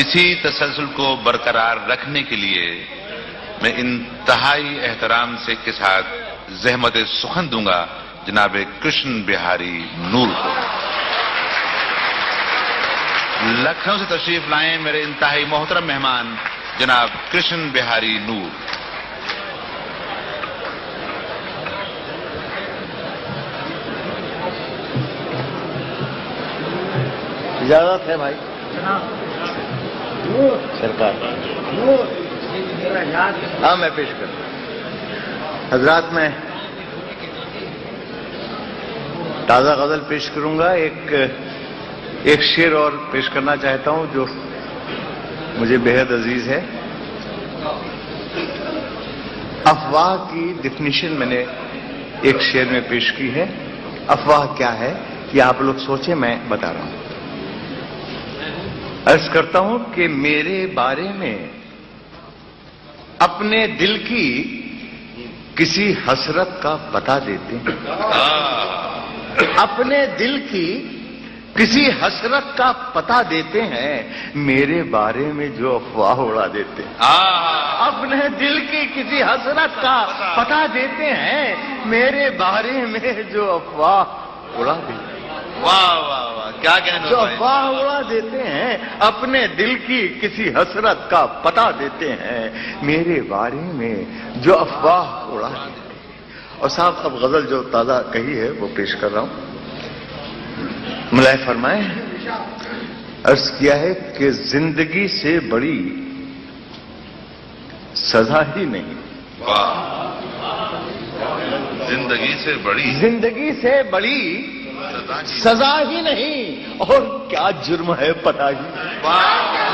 इसी तसलसल को बरकरार रखने के लिए मैं इंतहाई एहतराम से के साथ ज़हमत सुखन दूंगा जनाब कृष्ण बिहारी नूर को। लखनऊ से तशरीफ लाएं मेरे इंतहाई मोहतरम मेहमान जनाब कृष्ण बिहारी नूर। इजाजत है भाई सरकार। हाँ मैं पेश कर हजरात में ताजा गजल पेश करूंगा। एक शेर और पेश करना चाहता हूं जो मुझे बेहद अजीज है। अफवाह की डिफिनीशन मैंने एक शेर में पेश की है। अफवाह क्या है ये आप लोग सोचें, मैं बता रहा हूं। अर्ज करता हूं कि मेरे बारे में अपने दिल की किसी हसरत का पता देते हैं। अपने दिल की किसी हसरत का पता देते हैं, मेरे बारे में जो अफवाह उड़ा देते हैं। अपने दिल की किसी हसरत का पता देते हैं, मेरे बारे में जो अफवाह उड़ा देते हैं। वाह वाह वाह, क्या कहने जो अफवाह उड़ा देते हैं, अपने दिल की किसी हसरत का पता देते हैं, मेरे बारे में जो अफवाह उड़ा देते हैं। और साहब अब गजल जो ताजा कही है वो पेश कर रहा हूं। मुलाय फरमाए, अर्ज किया है कि जिंदगी से बड़ी सजा ही नहीं। वाह, जिंदगी से बड़ी सजा ही नहीं, और क्या जुर्म है पता ही।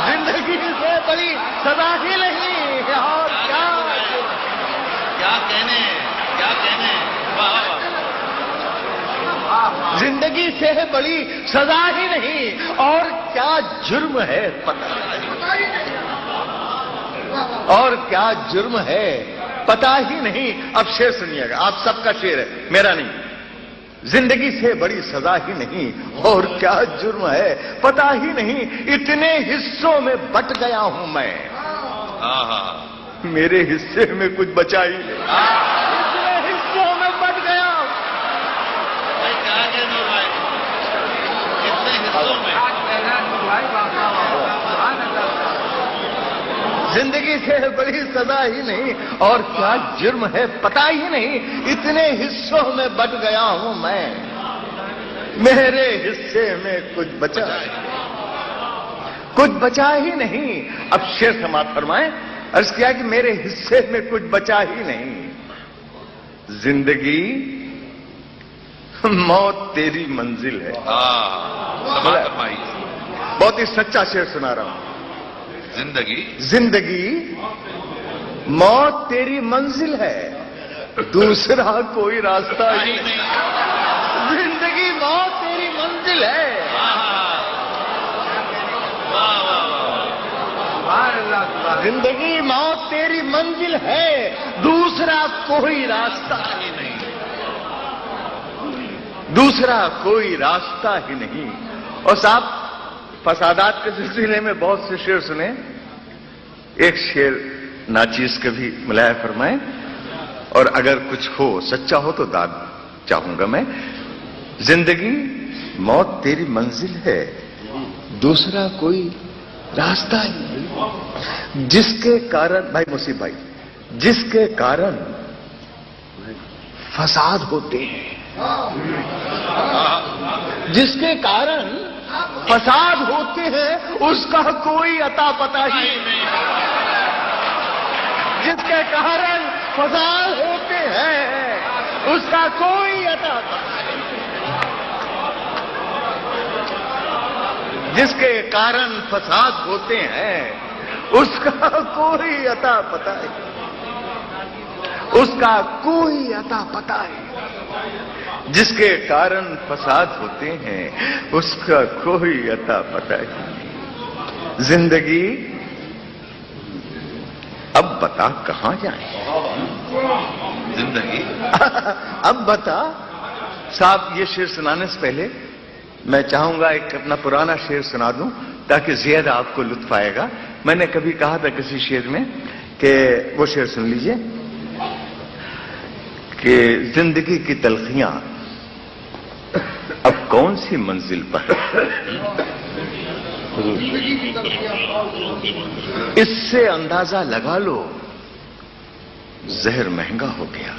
जिंदगी से बड़ी सजा ही नहीं, और क्या कहने। जिंदगी से बड़ी सजा ही नहीं, और क्या जुर्म है पता नहीं। और क्या जुर्म है पता ही नहीं। अब शेर सुनिएगा, आप सबका शेर है, मेरा नहीं। जिंदगी से बड़ी सजा ही नहीं, और क्या जुर्म है पता ही नहीं। इतने हिस्सों में बट गया हूं मैं, मेरे हिस्से में कुछ बचा ही नहीं। इतने हिस्सों में बट गया। कितने हिस्सों में? जिंदगी से बड़ी सजा ही नहीं, और क्या जुर्म है पता ही नहीं। इतने हिस्सों में बट गया हूं मैं, मेरे हिस्से में कुछ बचा ही नहीं। अब शेर समाप्त फरमाएं। अर्ज किया कि मेरे हिस्से में कुछ बचा ही नहीं। जिंदगी मौत तेरी मंजिल है। बहुत ही सच्चा शेर सुना रहा हूं। जिंदगी मौत तेरी मंजिल है, दूसरा कोई रास्ता ही नहीं। जिंदगी मौत तेरी मंजिल है। जिंदगी मौत तेरी मंजिल है, दूसरा कोई रास्ता ही नहीं। दूसरा कोई रास्ता ही नहीं। और साहब फसादात के सिलसिले में बहुत से शेर सुने। एक शेर नाचीज के भी मुलाया फरमाएं, और अगर कुछ हो सच्चा हो तो दाद चाहूंगा मैं। जिंदगी मौत तेरी मंजिल है, दूसरा कोई रास्ता ही नहीं। जिसके कारण भाई मुसीब भाई, जिसके कारण फसाद होते हैं, जिसके कारण फसाद होते हैं, उसका कोई अता पता ही नहीं। जिसके कारण फसाद होते हैं, उसका कोई अता पता नहीं। जिसके कारण फसाद होते हैं, उसका कोई अता पता है। उसका कोई अता पता है। जिसके कारण फसाद होते हैं, उसका कोई अता पता है। जिंदगी अब बता कहां जाए। जिंदगी अब बता। साहब ये शेर सुनाने से पहले मैं चाहूंगा एक अपना पुराना शेर सुना दूं। ताकि ज्यादा आपको लुत्फ आएगा। मैंने कभी कहा था किसी शेर में कि वो शेर सुन लीजिए कि जिंदगी की तलखियां अब कौन सी मंजिल पर इससे अंदाजा लगा लो जहर महंगा हो गया।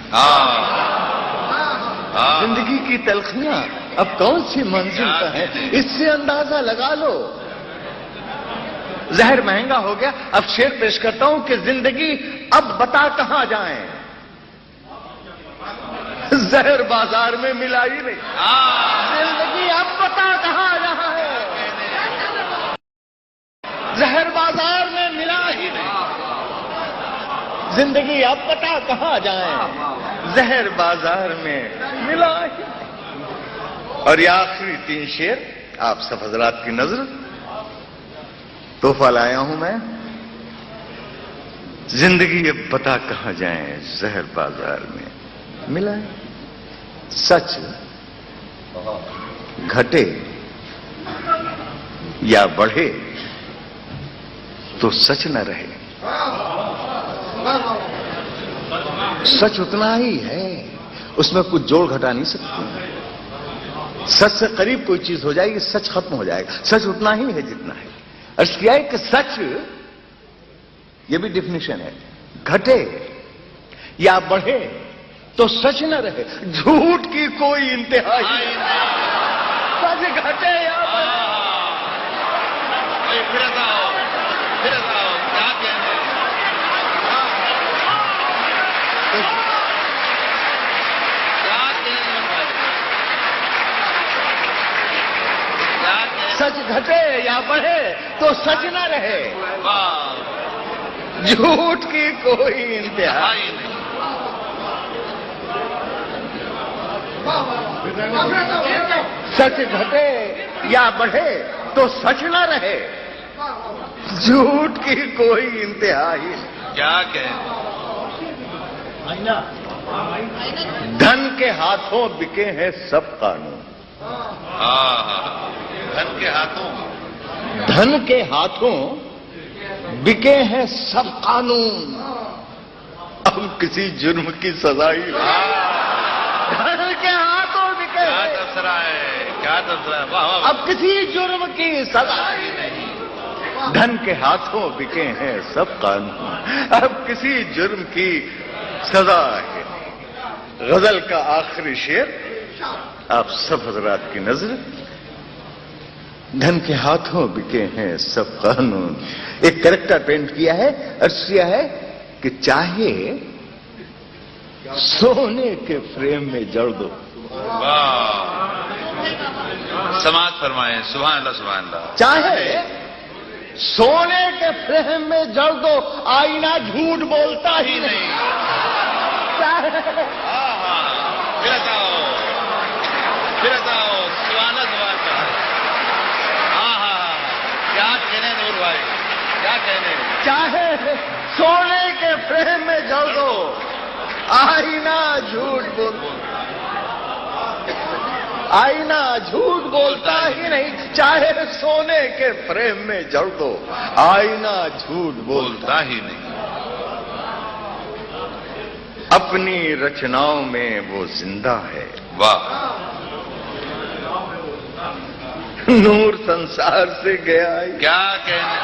जिंदगी की तलखियां अब कौन सी मंजिल पर है, इससे अंदाजा लगा लो जहर महंगा हो गया। अब शेर पेश करता हूं कि जिंदगी अब बता कहां जाएं, जहर बाजार में मिला ही नहीं। जिंदगी अब बता कहां जाए, जहर बाजार में मिला ही नहीं। जिंदगी अब बता कहां जाए, जहर बाजार में मिला ही नहीं। और ये आखिरी 3 शेर आप सब हजरात की नजर तोहफा लाया हूं मैं। जिंदगी अब पता कहां जाए, जहर बाजार में मिला है। सच घटे या बढ़े तो सच न रहे। सच उतना ही है, उसमें कुछ जोड़ घटा नहीं सकते। सच से करीब कोई चीज हो जाएगी, सच खत्म हो जाएगा। सच उतना ही है जितना है। अर्ज किया है कि सच, यह भी डिफिनेशन है, घटे या बढ़े तो सच न रहे। झूठ की कोई इंतहा ही नहीं। सच घटे या बढ़े। फिर बताओ क्या कहने, सच घटे या बढ़े तो सच न रहे। झूठ की कोई इंतहा ही नहीं। सच घटे या बढ़े तो सच न रहे। झूठ की कोई इंतहा ही नहीं। क्या कहें। धन के हाथों बिके हैं सब कानून। धन के हाथों, धन के हाथों बिके हैं सब कानून। अब किसी जुर्म की सजा ही धन के हाथों बिके। क्या तबसरा है, क्या तबसरा है। वाह वाह। अब किसी जुर्म की सजा ही नहीं। धन के हाथों बिके हैं सब कानून। अब किसी जुर्म की सजा है। गजल का आखिरी शेर आप सब हजरात की नजर। धन के हाथों बिके हैं सब कानून। एक कैरेक्टर पेंट किया है, अर्ज किया है कि चाहे सोने के फ्रेम में जड़ दो। वाह, समाज फरमाए। सुभान अल्लाह, सुभान अल्लाह। चाहे सोने के फ्रेम में जड़ दो, आईना झूठ बोलता ही नहीं। फिर बताओ सुभान अल्लाह। क्या कहने नूर भाई, क्या कहने। चाहे सोने के फ्रेम में जड़ दो, आईना झूठ आईना झूठ बोलता ही नहीं। चाहे सोने के फ्रेम में जड़ दो, आईना झूठ बोलता ही नहीं। अपनी रचनाओं में वो जिंदा है। वाह। नूर संसार से गया है। क्या कहने।